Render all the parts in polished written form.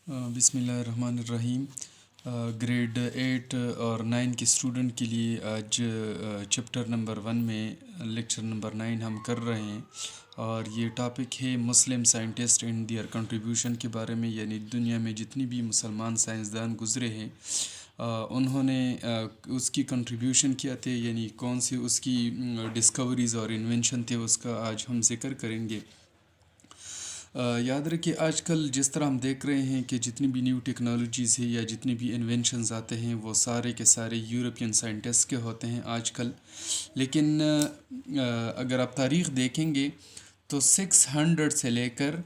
بسم اللہ الرحمن الرحیم۔ گریڈ 8 اور 9 کے اسٹوڈنٹ کے لیے آج چیپٹر نمبر 1 میں لیکچر نمبر 9 ہم کر رہے ہیں، اور یہ ٹاپک ہے مسلم سائنٹسٹ اینڈ دیئر کنٹریبیوشن کے بارے میں، یعنی دنیا میں جتنی بھی مسلمان سائنسدان گزرے ہیں انہوں نے اس کی کنٹریبیوشن کیا تھے، یعنی کون سی اس کی ڈسکوریز اور انوینشن تھے، اس کا آج ہم ذکر کریں گے۔ یاد رکھیے آج کل جس طرح ہم دیکھ رہے ہیں کہ جتنی بھی نیو ٹیکنالوجیز ہیں یا جتنے بھی انوینشنز آتے ہیں وہ سارے کے سارے یورپین سائنٹسٹ کے ہوتے ہیں آج کل، لیکن اگر آپ تاریخ دیکھیں گے تو 600 سے لے کر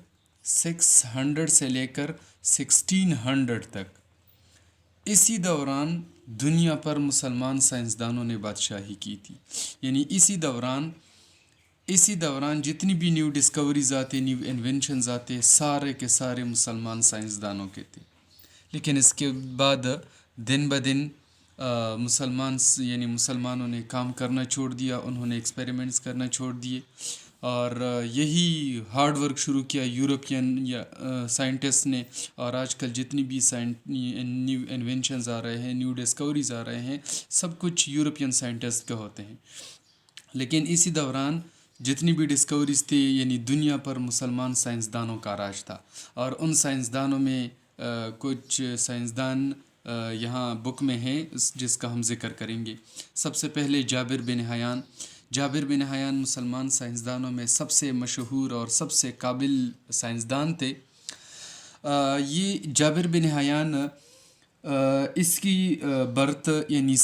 1600 تک اسی دوران دنیا پر مسلمان سائنسدانوں نے بادشاہی کی تھی، یعنی اسی دوران جتنی بھی نیو ڈسکوریز آتے، نیو انوینشنز آتے، سارے کے سارے مسلمان سائنسدانوں کے تھے۔ لیکن اس کے بعد دن بدن مسلمانوں نے کام کرنا چھوڑ دیا، انہوں نے ایکسپیریمنٹس کرنا چھوڑ دیے، اور یہی ہارڈ ورک شروع کیا یورپین یا سائنٹسٹ نے، اور آج کل جتنی بھی نیو انوینشنز آ رہے ہیں، نیو ڈسکوریز آ رہے ہیں، سب کچھ یورپین سائنٹسٹ کے ہوتے ہیں۔ لیکن اسی دوران جتنی بھی ڈسکوریز تھی، یعنی دنیا پر مسلمان سائنسدانوں کا راج تھا، اور ان سائنسدانوں میں کچھ سائنسدان یہاں بک میں ہیں جس کا ہم ذکر کریں گے۔ سب سے پہلے جابر بن حیان مسلمان سائنسدانوں میں سب سے مشہور اور سب سے قابل سائنسدان تھے۔ یہ جابر بن حیان اس کی برتھ یعنی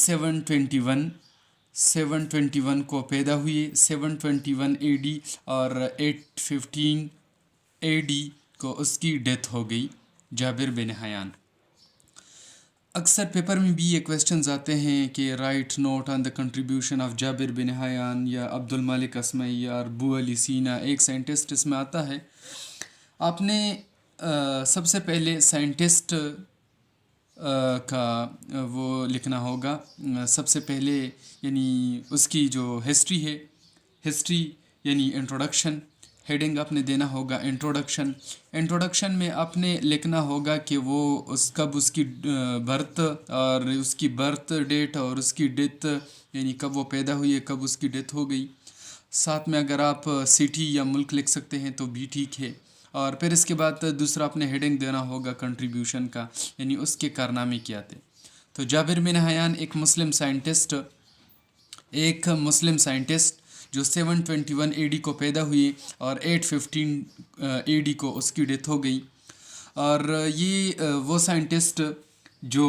721 کو پیدا ہوئے، 721 اے ڈی، اور 815 اے ڈی کو اس کی ڈیتھ ہو گئی، جابر بن حیان۔ اکثر پیپر میں بھی یہ کویسچنز آتے ہیں کہ write note on the contribution of Jabir ibn Hayyan, یا عبد الملک اسمعی، یا ابو علی سینا، ایک سائنٹسٹ اس میں آتا ہے۔ آپ نے سب سے پہلے سائنٹسٹ کا وہ لکھنا ہوگا، سب سے پہلے یعنی اس کی جو ہسٹری یعنی انٹروڈکشن، ہیڈنگ آپ نے دینا ہوگا انٹروڈکشن میں آپ نے لکھنا ہوگا کہ وہ کب اس کی برتھ اور اس کی برتھ ڈیٹ اور اس کی ڈیتھ، یعنی کب وہ پیدا ہوئی ہے، کب اس کی ڈیتھ ہو گئی۔ ساتھ میں اگر آپ سٹی یا ملک لکھ سکتے ہیں تو بھی ٹھیک ہے، اور پھر اس کے بعد دوسرا اپنے ہیڈنگ دینا ہوگا کنٹریبیوشن کا، یعنی اس کے کارنامے کیا تھے۔ تو جابر بن حیان ایک مسلم سائنٹسٹ جو 721 اے ڈی کو پیدا ہوئی اور 815 اے ڈی کو اس کی ڈیتھ ہو گئی، اور یہ وہ سائنٹسٹ جو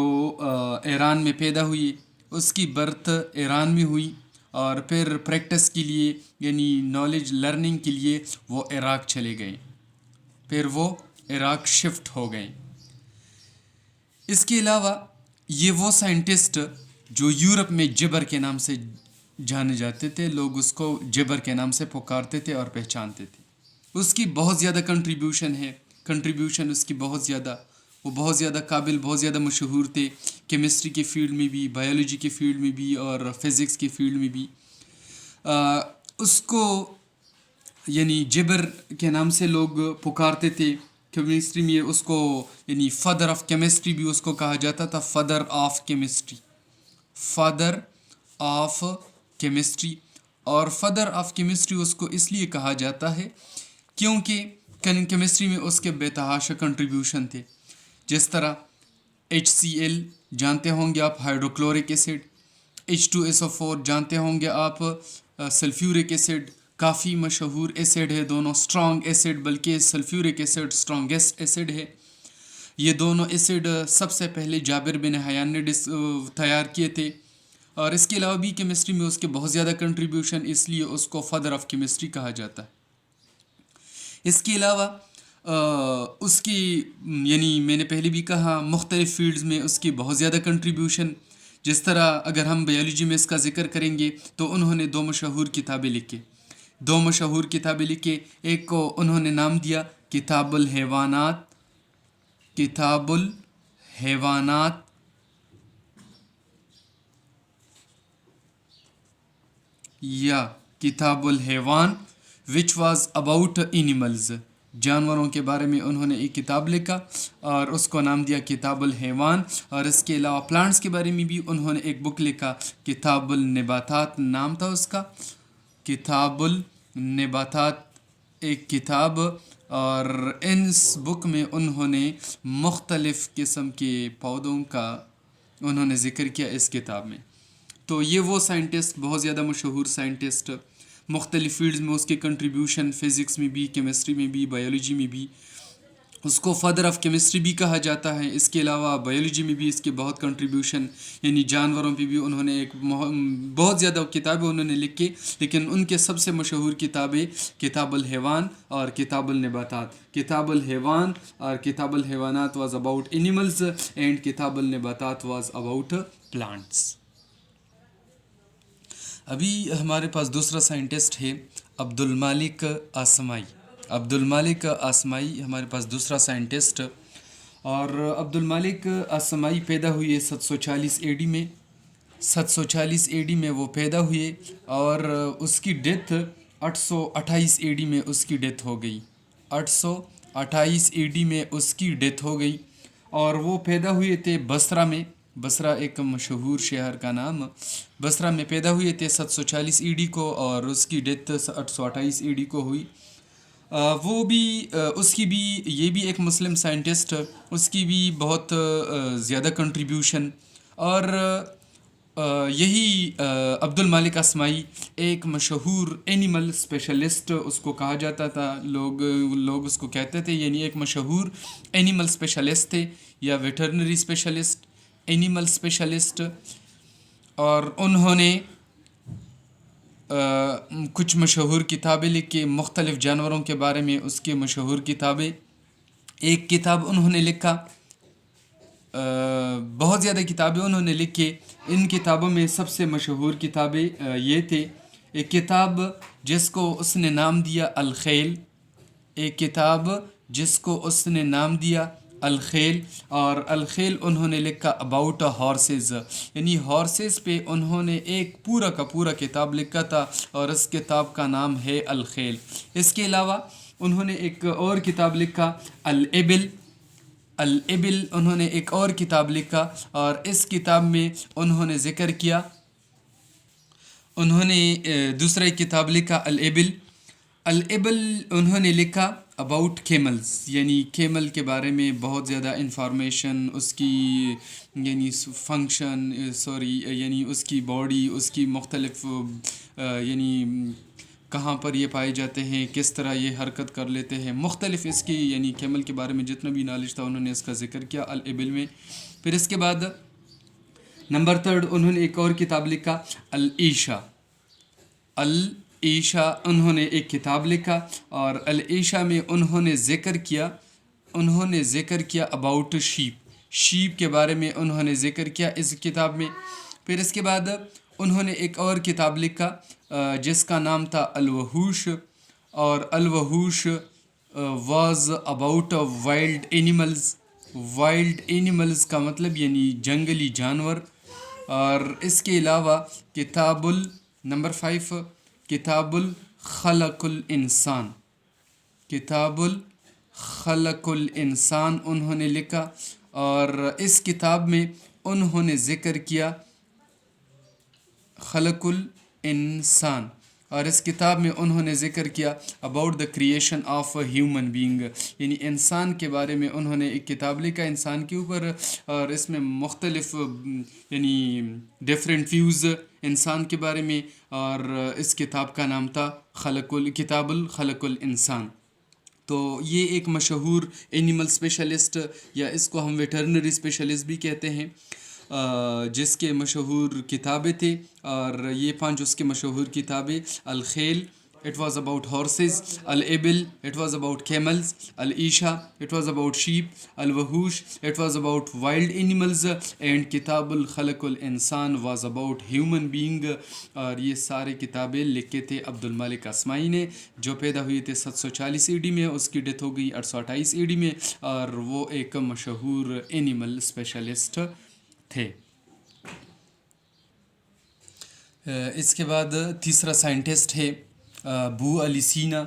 ایران میں پیدا ہوئی، اس کی برتھ ایران میں ہوئی، اور پھر پریکٹس کے لیے یعنی نالج لرننگ کے لیے وہ عراق چلے گئے، پھر وہ عراق شفٹ ہو گئے۔ اس کے علاوہ یہ وہ سائنٹسٹ جو یورپ میں جبر کے نام سے جانے جاتے تھے، لوگ اس کو جبر کے نام سے پکارتے تھے اور پہچانتے تھے۔ اس کی بہت زیادہ کنٹریبیوشن اس کی بہت زیادہ، وہ بہت زیادہ قابل، بہت زیادہ مشہور تھے، کیمسٹری کے فیلڈ میں بھی، بایولوجی کے فیلڈ میں بھی، اور فزکس کے فیلڈ میں بھی۔ اس کو یعنی جبر کے نام سے لوگ پکارتے تھے۔ کیمسٹری میں اس کو یعنی فادر آف کیمسٹری بھی اس کو کہا جاتا تھا، فادر آف کیمسٹری، اور فادر آف کیمسٹری اس کو اس لیے کہا جاتا ہے کیونکہ کیمسٹری میں اس کے بے تحاشا کنٹریبیوشن تھے، جس طرح HCl جانتے ہوں گے آپ، ہائیڈروکلورک ایسڈ، H2SO4 جانتے ہوں گے آپ، سلفیورک ایسڈ، کافی مشہور ایسڈ ہے دونوں، اسٹرانگ ایسڈ، بلکہ سلفیورک ایسڈ اسٹرانگیسٹ ایسڈ ہے۔ یہ دونوں ایسڈ سب سے پہلے جابر بن حیان نے تیار کیے تھے، اور اس کے علاوہ بھی کیمسٹری میں اس کے بہت زیادہ کنٹریبیوشن، اس لیے اس کو فادر آف کیمسٹری کہا جاتا ہے۔ اس کے علاوہ اس کی یعنی میں نے پہلے بھی کہا مختلف فیلڈز میں اس کی بہت زیادہ کنٹریبیوشن، جس طرح اگر ہم بایولوجی میں اس کا ذکر کریں گے تو انہوں نے دو مشہور کتابیں لکھے، ایک کو انہوں نے نام دیا کتاب الحیوانات یا کتاب الحیوان which was about animals، جانوروں کے بارے میں انہوں نے ایک کتاب لکھا اور اس کو نام دیا کتاب الحیوان. اور اس کے علاوہ پلانٹس کے بارے میں بھی انہوں نے ایک بک لکھا، کتاب النباتات نام تھا اس کا، کتاب النباتات ایک کتاب. اور اس بک میں انہوں نے مختلف قسم کے پودوں کا انہوں نے ذکر کیا اس کتاب میں. تو یہ وہ سائنٹسٹ، بہت زیادہ مشہور سائنٹسٹ، مختلف فیلڈز میں اس کے کنٹریبیوشن، فزکس میں بھی، کیمسٹری میں بھی، بایولوجی میں بھی. اس کو فادر آف کیمسٹری بھی کہا جاتا ہے. اس کے علاوہ بایولوجی میں بھی اس کے بہت کنٹریبیوشن، یعنی جانوروں پہ بھی انہوں نے ایک بہت زیادہ کتابیں انہوں نے لکھی. لیکن ان کے سب سے مشہور کتابیں کتاب الحیوان اور کتاب النباتات. کتاب الحیوان اور کتاب الحیوانات واز اباؤٹ اینیملز اینڈ کتاب النباتات واز اباؤٹ پلانٹس. ابھی ہمارے پاس دوسرا سائنٹسٹ ہے عبد المالک آسمائی. عبد المالک آسمائی ہمارے پاس دوسرا سائنٹسٹ. اور عبد المالک آسمائی پیدا ہوئے 740 اے ڈی میں. 740 اے ڈی میں وہ پیدا ہوئے اور اس کی ڈیتھ 828 اے ڈی میں اس کی ڈیتھ ہو گئی. 828 اے ڈی میں اس کی ڈیتھ ہو گئی. اور وہ پیدا ہوئے تھے بصرہ میں. بصرہ ایک مشہور شہر کا نام. بصرہ میں پیدا ہوئے تھے 740 ای ڈی کو اور اس کی ڈیتھ 828 ای ڈی کو ہوئی. وہ بھی اس کی بھی یہ بھی ایک مسلم سائنٹسٹ، اس کی بھی بہت زیادہ کنٹریبیوشن. اور یہی عبد المالک آسمائی ایک مشہور اینیمل اسپیشلسٹ اس کو کہا جاتا تھا. لوگ اس کو کہتے تھے، یعنی ایک مشہور اینیمل اسپیشلسٹ تھے یا ویٹرنری اسپیشلسٹ، اینیمل اسپیشلسٹ. اور انہوں نے کچھ مشہور کتابیں لکھی مختلف جانوروں کے بارے میں. اس کے مشہور کتابیں، ایک کتاب انہوں نے لکھا، بہت زیادہ کتابیں انہوں نے لکھی. ان کتابوں میں سب سے مشہور کتابیں یہ تھے. ایک کتاب جس کو اس نے نام دیا الخیل، ایک کتاب جس کو اس نے نام دیا الخیل. اور الخیل انہوں نے لکھا اباؤٹ ہارسز، یعنی ہارسز پہ انہوں نے ایک پورا کا پورا کتاب لکھا تھا اور اس کتاب کا نام ہے الخیل. اس کے علاوہ انہوں نے ایک اور کتاب لکھا الابل. الابل انہوں نے ایک اور کتاب لکھا اور اس کتاب میں انہوں نے ذکر کیا، انہوں نے دوسرا ایک کتاب لکھا الابل. الابل انہوں نے لکھا اباؤٹ کیملز، یعنی کیمل کے بارے میں بہت زیادہ انفارمیشن، اس کی یعنی فنکشن یعنی اس کی باڈی، اس کی مختلف یعنی کہاں پر یہ پائے جاتے ہیں، کس طرح یہ حرکت کر لیتے ہیں، مختلف اس کی یعنی کیمل کے بارے میں جتنا بھی نالج تھا انہوں نے اس کا ذکر کیا الابل میں. پھر اس کے بعد نمبر 3 انہوں نے ایک اور کتاب لکھا العیشہ. العیشہ انہوں نے ایک کتاب لکھا اور العیشہ میں انہوں نے ذکر کیا اباؤٹ شیپ کے بارے میں انہوں نے ذکر کیا اس کتاب میں. پھر اس کے بعد انہوں نے ایک اور کتاب لکھا جس کا نام تھا الوحوش. اور Al Wuhush was about wild animals. Wild animals کا مطلب یعنی جنگلی جانور. اور اس کے علاوہ نمبر 5 کتاب الخلق الانسان. کتاب الخلق الانسان انہوں نے لکھا اور اس کتاب میں انہوں نے ذکر کیا خلق الانسان. اور اس کتاب میں انہوں نے ذکر کیا about the creation of a human being, یعنی انسان کے بارے میں انہوں نے ایک کتاب لکھا انسان کے اوپر. اور اس میں مختلف یعنی ڈیفرنٹ ویوز انسان کے بارے میں. اور اس کتاب کا نام تھا کتاب الخلق الانسان. تو یہ ایک مشہور اینیمل اسپیشلسٹ یا اس کو ہم ویٹرنری اسپیشلسٹ بھی کہتے ہیں، جس کے مشہور کتابیں تھے. اور یہ 5 اس کے مشہور کتابیں: الخیل it was about horses, al-ibil it was about camels, al-isha it was about sheep, al-wahush it was about wild animals and kitab al-khalq al-insan was about human being. اور یہ سارے کتابیں لکھے تھے عبد المالک آسمائی نے، جو پیدا ہوئے تھے 740 ای ڈی میں، اس کی ڈیتھ ہو گئی 828 ای ڈی میں. اور وہ ایک مشہور اینیمل اسپیشلسٹ تھے. اس کے بعد تیسرا سائنٹسٹ ہے ابو علی سینا.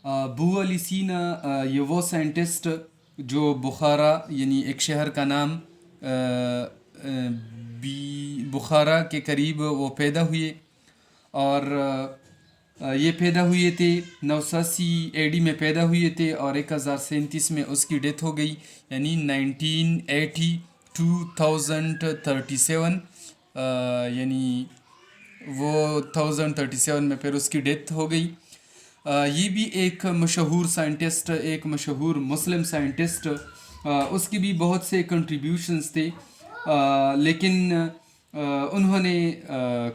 ابو علی سینا یہ وہ سائنٹسٹ جو بخارا یعنی ایک شہر کا نام بخارا کے قریب وہ پیدا ہوئے، اور یہ پیدا ہوئے تھے 980 AD میں پیدا ہوئے تھے، اور 1037 میں اس کی ڈیتھ ہو گئی، یعنی 1980 2037، یعنی وہ 1037 میں پھر اس کی ڈیتھ ہو گئی۔ یہ بھی ایک مشہور سائنٹسٹ، ایک مشہور مسلم سائنٹسٹ، اس کی بھی بہت سے کنٹریبیوشنز تھے، لیکن انہوں نے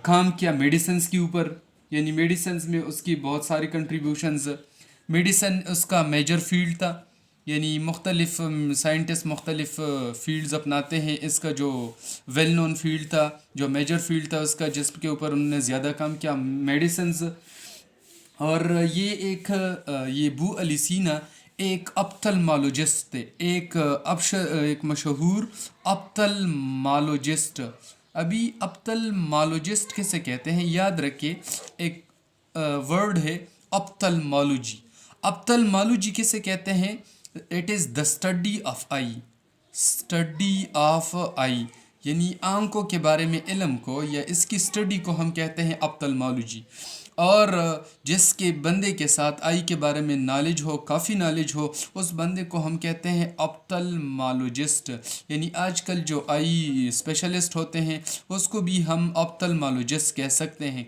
کام کیا میڈیسنز کے اوپر، یعنی میڈیسنز میں اس کی بہت ساری کنٹریبیوشنز، میڈیسن اس کا میجر فیلڈ تھا، یعنی مختلف سائنٹسٹ مختلف فیلڈز اپناتے ہیں، اس کا جو ویل نون فیلڈ تھا، جو میجر فیلڈ تھا اس کا، جس کے اوپر انہوں نے زیادہ کام کیا، میڈیسنز۔ اور یہ ابو علی سینا ایک اپتلمالوجسٹ تھے، ایک مشہور اپتلمالوجسٹ۔ ابھی اپتلمالوجسٹ کسے کہتے ہیں، یاد رکھے ایک ورڈ ہے اپتلمالوجی۔ اپتلمالوجی کسے کہتے ہیں؟ It is the study of eye, study of eye, یعنی آنکھوں کے بارے میں علم کو یا اس کی اسٹڈی کو ہم کہتے ہیں اپتلمالوجی۔ اور جس کے بندے کے ساتھ آئی کے بارے میں نالج ہو، کافی نالج ہو، اس بندے کو ہم کہتے ہیں اپتلمالوجسٹ۔ یعنی آج کل جو آئی اسپیشلسٹ ہوتے ہیں اس کو بھی ہم اپتلمالوجسٹ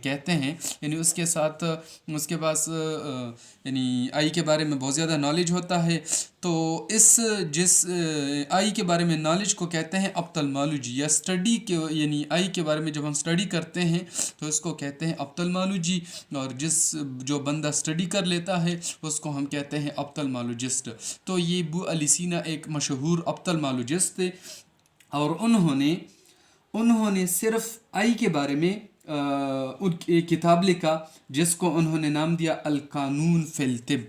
کہتے ہیں، یعنی اس کے ساتھ اس کے پاس یعنی آئی کے بارے میں بہت زیادہ نالج ہوتا ہے، تو جس آئی کے بارے میں نالج کو کہتے ہیں اپتلمالوجی، یا اسٹڈی کے، یعنی آئی کے بارے میں جب ہم اسٹڈی کرتے ہیں تو اس کو کہتے ہیں اپتلمالوجی، اور جو بندہ اسٹڈی کر لیتا ہے اس کو ہم کہتے ہیں اپتلمالوجسٹ۔ تو یہ ابو علی سینا ایک مشہور اپتلمالوجسٹ تھے، اور انہوں نے صرف آئی کے بارے میں ایک کتاب لکھا جس کو انہوں نے نام دیا القانون فی الطب۔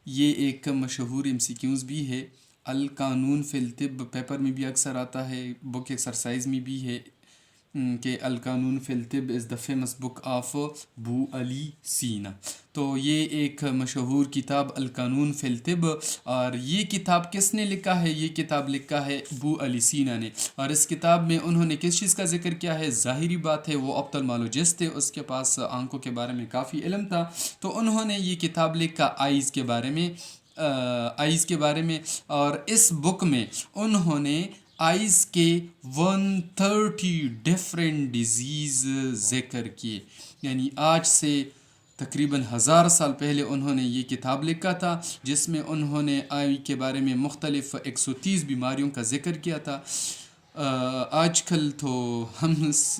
یہ ایک مشہور MCQs بھی ہے، القانون فی الطب، پیپر میں بھی اکثر آتا ہے، بک ایکسرسائز میں بھی ہے کہ القانون فی الطب از دا فیمس بک آف ابو علی سینا۔ تو یہ ایک مشہور کتاب القانون فی الطب، اور یہ کتاب کس نے لکھا ہے؟ یہ کتاب لکھا ہے ابو علی سینا نے، اور اس کتاب میں انہوں نے کس چیز کا ذکر کیا ہے؟ ظاہری بات ہے وہ اپتلمالوجسٹ تھے، اس کے پاس آنکھوں کے بارے میں کافی علم تھا، تو انہوں نے یہ کتاب لکھا آئیز کے بارے میں، اور اس بک میں انہوں نے آئیز کے 130 ڈیفرنٹ ڈیزیز ذکر کیے، یعنی آج سے تقریباً 1000 سال پہلے انہوں نے یہ کتاب لکھا تھا، جس میں انہوں نے آئی کے بارے میں مختلف 130 بیماریوں کا ذکر کیا تھا۔ آج کل تو ہم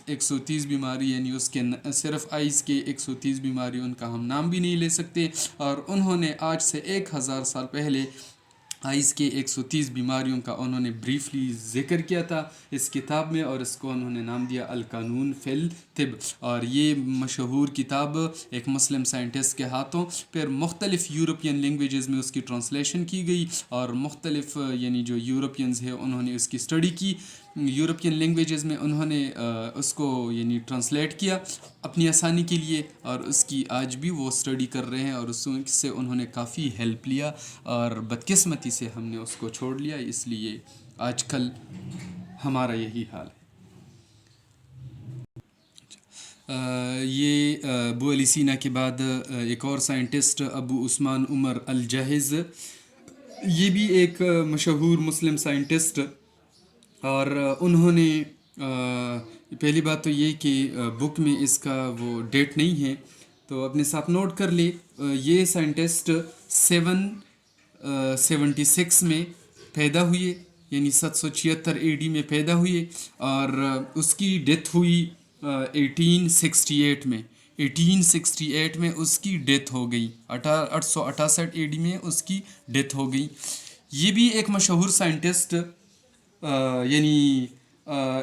130 بیماری، یعنی اس کے صرف آئیز کے 130 بیماری، ان کا ہم نام بھی نہیں لے سکتے، اور انہوں نے آج سے 1000 سال پہلے آئیز کے 130 بیماریوں کا انہوں نے بریفلی ذکر کیا تھا اس کتاب میں، اور اس کو انہوں نے نام دیا القانون فی الطب۔ اور یہ مشہور کتاب ایک مسلم سائنٹسٹ کے ہاتھوں پھر مختلف یورپین لینگویجز میں اس کی ٹرانسلیشن کی گئی، اور مختلف یعنی جو یورپینز ہیں انہوں نے اس کی اسٹڈی کی، یورپین لینگویجز میں انہوں نے اس کو یعنی ٹرانسلیٹ کیا اپنی آسانی کے لیے، اور اس کی آج بھی وہ اسٹڈی کر رہے ہیں، اور اس سے انہوں نے کافی ہیلپ لیا، اور بدقسمتی سے ہم نے اس کو چھوڑ لیا، اس لیے آج کل ہمارا یہی حال ہے۔ یہ ابو علی سینا کے بعد ایک اور سائنٹسٹ ابو عثمان عمر الجاحظ، یہ بھی ایک مشہور مسلم سائنٹسٹ، اور انہوں نے پہلی بات تو یہ کہ بک میں اس کا وہ ڈیٹ نہیں ہے، تو اپنے ساتھ نوٹ کر لے۔ یہ سائنٹسٹ 776 میں پیدا ہوئے، یعنی 776 AD میں پیدا ہوئے، اور اس کی ڈیتھ ہوئی 1868 میں اس کی ڈیتھ ہو گئی، 868 AD میں اس کی ڈیتھ ہو گئی۔ یہ بھی ایک مشہور سائنٹسٹ، یعنی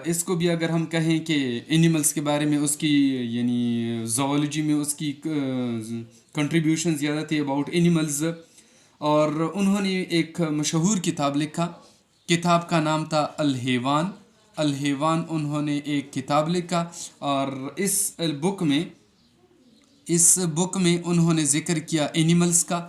اس کو بھی اگر ہم کہیں کہ اینیملز کے بارے میں اس کی یعنی زوالوجی میں اس کی کنٹریبیوشن زیادہ تھی اباؤٹ اینیملز، اور انہوں نے ایک مشہور کتاب لکھا، کتاب کا نام تھا الحیوان، انہوں نے ایک کتاب لکھا، اور اس بک میں انہوں نے ذکر کیا اینیملز کا،